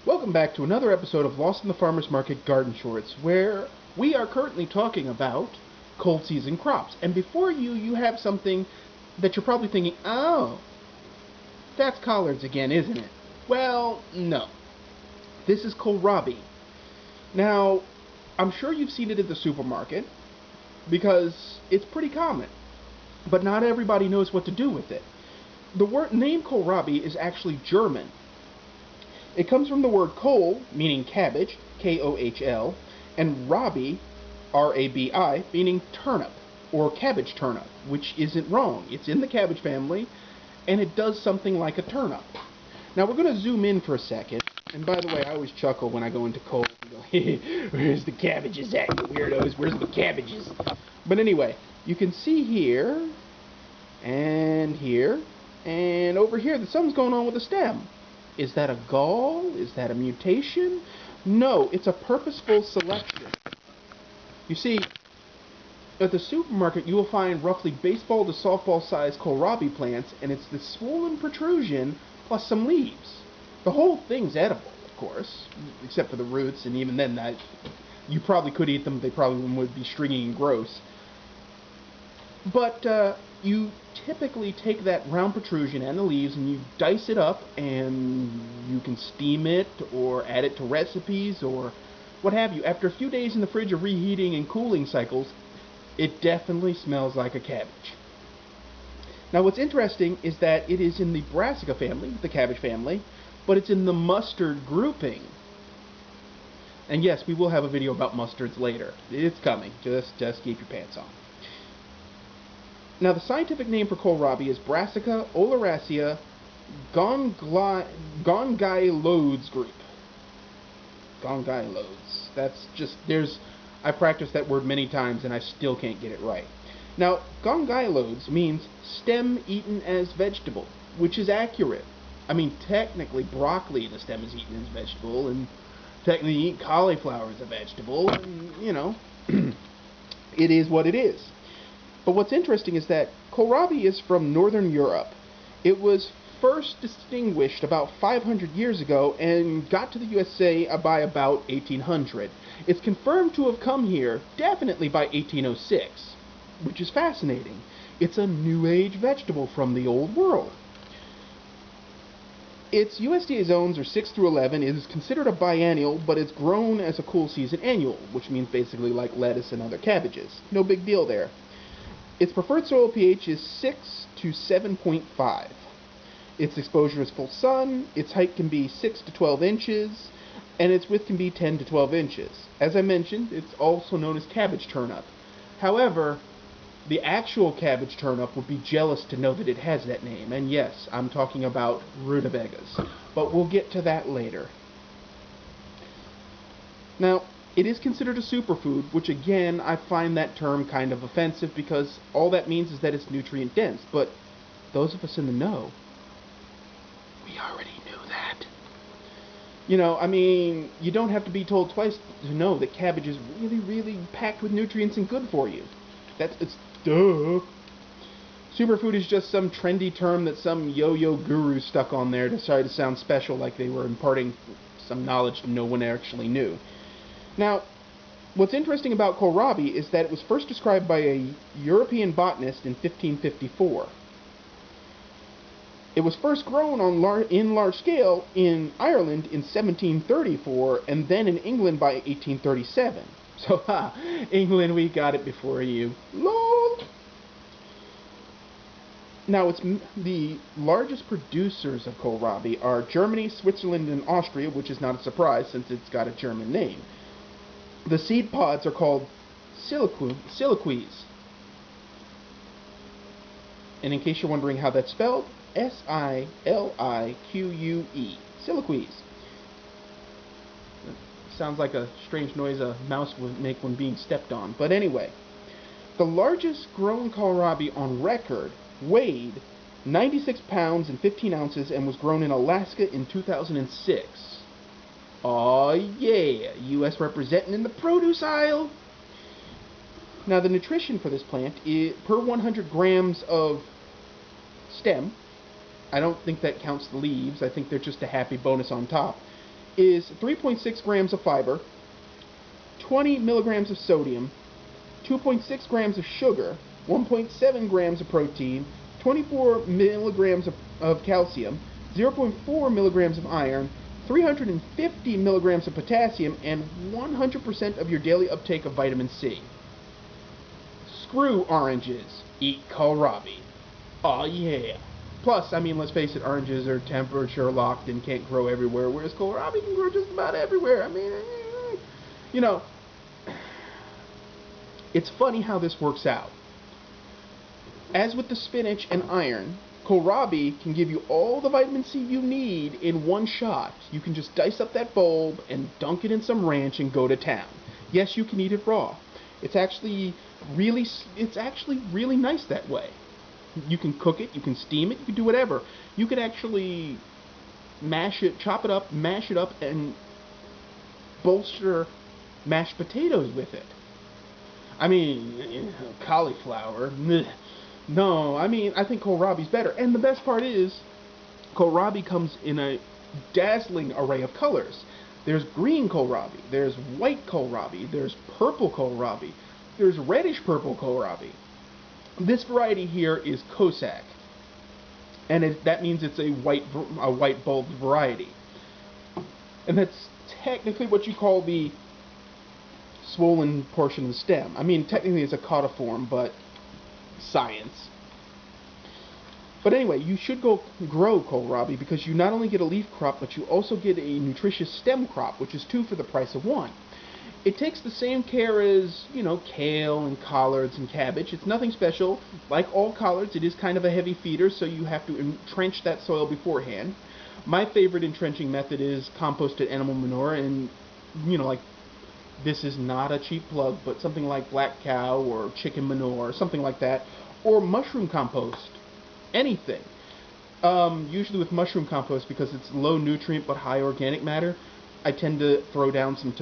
Welcome back to another episode of Lost in the Farmer's Market Garden Shorts, where we are currently talking about cold season crops. And before you have something that you're probably thinking, oh, that's collards again, isn't it? Well, no. This is kohlrabi. Now, I'm sure you've seen it at the supermarket, because it's pretty common. But not everybody knows what to do with it. The name kohlrabi is actually German. It comes from the word kohl, meaning cabbage, K-O-H-L, and rabi, R-A-B-I, meaning turnip, or cabbage turnip, which isn't wrong. It's in the cabbage family, and it does something like a turnip. Now we're going to zoom in for a second, and by the way, I always chuckle when I go into Kohl and go, where's the cabbages at, you weirdos? Where's the cabbages? But anyway, you can see here, and over here that something's going on with the stem. Is that a gall? Is that a mutation? No, it's a purposeful selection. You see, at the supermarket you will find roughly baseball to softball sized kohlrabi plants, and it's this swollen protrusion plus some leaves. The whole thing's edible, of course, except for the roots, and even then that you probably could eat them, they probably would be stringy and gross. But you typically take that round protrusion and the leaves and you dice it up, and you can steam it or add it to recipes or what have you. After a few days in the fridge of reheating and cooling cycles, it definitely smells like a cabbage. Now what's interesting is that it is in the Brassica family, the cabbage family, but it's in the mustard grouping. And yes, we will have a video about mustards later. It's coming. Just keep your pants on. Now, the scientific name for kohlrabi is Brassica, oleracea, Gongylodes group. Gongylodes. That's just, I've practiced that word many times and I still can't get it right. Now, Gongylodes means stem eaten as vegetable, which is accurate. I mean, technically, broccoli, the stem is eaten as vegetable, and technically, cauliflower is a vegetable, and, you know, it is what it is. But what's interesting is that kohlrabi is from Northern Europe. It was first distinguished about 500 years ago and got to the USA by about 1800. It's confirmed to have come here definitely by 1806, which is fascinating. It's a New Age vegetable from the Old World. Its USDA zones are 6 through 11. It is considered a biennial, but it's grown as a cool season annual, which means basically like lettuce and other cabbages. No big deal there. Its preferred soil pH is 6 to 7.5. Its exposure is full sun, its height can be 6 to 12 inches, and its width can be 10 to 12 inches. As I mentioned, it's also known as cabbage turnip. However, the actual cabbage turnip would be jealous to know that it has that name, and yes, I'm talking about rutabagas, but we'll get to that later. Now, it is considered a superfood, which again, I find that term kind of offensive because all that means is that it's nutrient dense. But those of us in the know, we already knew that. You know, I mean, you don't have to be told twice to know that cabbage is really, really packed with nutrients and good for you. It's duh. Superfood is just some trendy term that some yo-yo guru stuck on there to try to sound special, like they were imparting some knowledge no one actually knew. Now, what's interesting about kohlrabi is that it was first described by a European botanist in 1554. It was first grown in large scale in Ireland in 1734, and then in England by 1837. So, England, we got it before you. LOL! Now, the largest producers of kohlrabi are Germany, Switzerland, and Austria, which is not a surprise since it's got a German name. The seed pods are called siliques. And in case you're wondering how that's spelled, S-I-L-I-Q-U-E. Siliques. Sounds like a strange noise a mouse would make when being stepped on. But anyway, the largest grown kohlrabi on record weighed 96 pounds and 15 ounces and was grown in Alaska in 2006. Aw, yeah, U.S. representing in the produce aisle. Now, the nutrition for this plant is per 100 grams of stem. I don't think that counts the leaves. I think they're just a happy bonus on top. is 3.6 grams of fiber, 20 milligrams of sodium, 2.6 grams of sugar, 1.7 grams of protein, 24 milligrams of calcium, 0.4 milligrams of iron, 350 milligrams of potassium, and 100% of your daily uptake of vitamin C. Screw oranges. Eat kohlrabi. Oh yeah. Plus, I mean, let's face it, oranges are temperature locked and can't grow everywhere, whereas kohlrabi can grow just about everywhere. I mean, you know, it's funny how this works out. As with the spinach and iron, kohlrabi can give you all the vitamin C you need in one shot. You can just dice up that bulb and dunk it in some ranch and go to town. Yes, you can eat it raw. It's actually really nice that way. You can cook it, you can steam it, you can do whatever. You could actually mash it, chop it up, mash it up, and bolster mashed potatoes with it. I mean, cauliflower. No, I mean, I think kohlrabi's better. And the best part is, kohlrabi comes in a dazzling array of colors. There's green kohlrabi, there's white kohlrabi, there's purple kohlrabi, there's reddish purple kohlrabi. This variety here is Cossack, and that means it's a white bulbed variety. And that's technically what you call the swollen portion of the stem. I mean, technically it's a caudiform, but science. But anyway, you should go grow kohlrabi because you not only get a leaf crop, but you also get a nutritious stem crop, which is 2 for the price of 1. It takes the same care as, you know, kale and collards and cabbage. It's nothing special. Like all collards, it is kind of a heavy feeder, so you have to entrench that soil beforehand. My favorite entrenching method is composted animal manure, and, you know, like, this is not a cheap plug, but something like black cow or chicken manure, or something like that, or mushroom compost. Anything. Usually with mushroom compost, because it's low nutrient but high organic matter, I tend to throw down some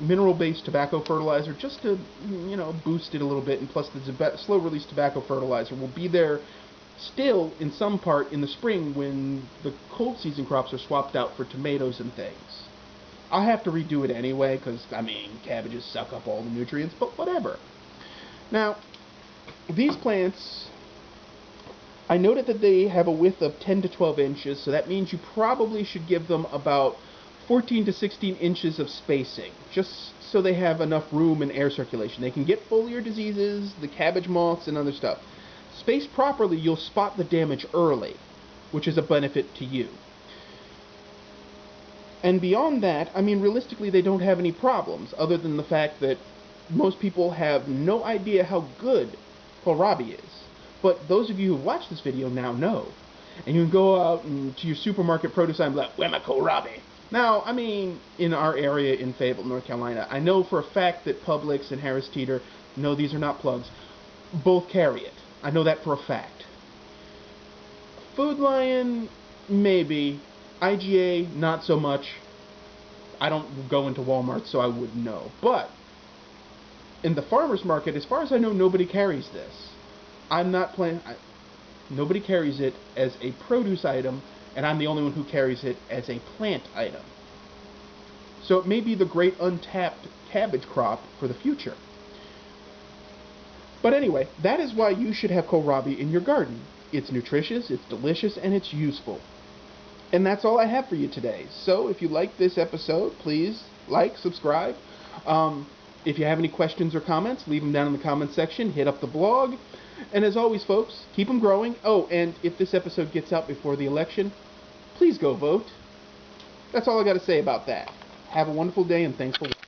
mineral-based tobacco fertilizer just to, you know, boost it a little bit. And plus, the slow-release tobacco fertilizer will be there still in some part in the spring when the cold season crops are swapped out for tomatoes and things. I'll have to redo it anyway because, I mean, cabbages suck up all the nutrients, but whatever. Now, these plants, I noted that they have a width of 10 to 12 inches, so that means you probably should give them about 14 to 16 inches of spacing, just so they have enough room and air circulation. They can get foliar diseases, the cabbage moths, and other stuff. Spaced properly, you'll spot the damage early, which is a benefit to you. And beyond that, I mean, realistically, they don't have any problems, other than the fact that most people have no idea how good kohlrabi is. But those of you who watch this video now know. And you can go out to your supermarket produce aisle and be like, where's my kohlrabi? Now, I mean, in our area in Fayetteville, North Carolina, I know for a fact that Publix and Harris Teeter, no, these are not plugs, both carry it. I know that for a fact. Food Lion, maybe. IGA, not so much. I don't go into Walmart, so I wouldn't know. But in the farmer's market, as far as I know, nobody carries this. Nobody carries it as a produce item, and I'm the only one who carries it as a plant item. So it may be the great untapped cabbage crop for the future. But anyway, that is why you should have kohlrabi in your garden. It's nutritious, it's delicious, and it's useful. And that's all I have for you today. So if you like this episode, please like, subscribe. If you have any questions or comments, leave them down in the comments section. Hit up the blog. And as always, folks, keep them growing. Oh, and if this episode gets out before the election, please go vote. That's all I got to say about that. Have a wonderful day, and thanks for watching.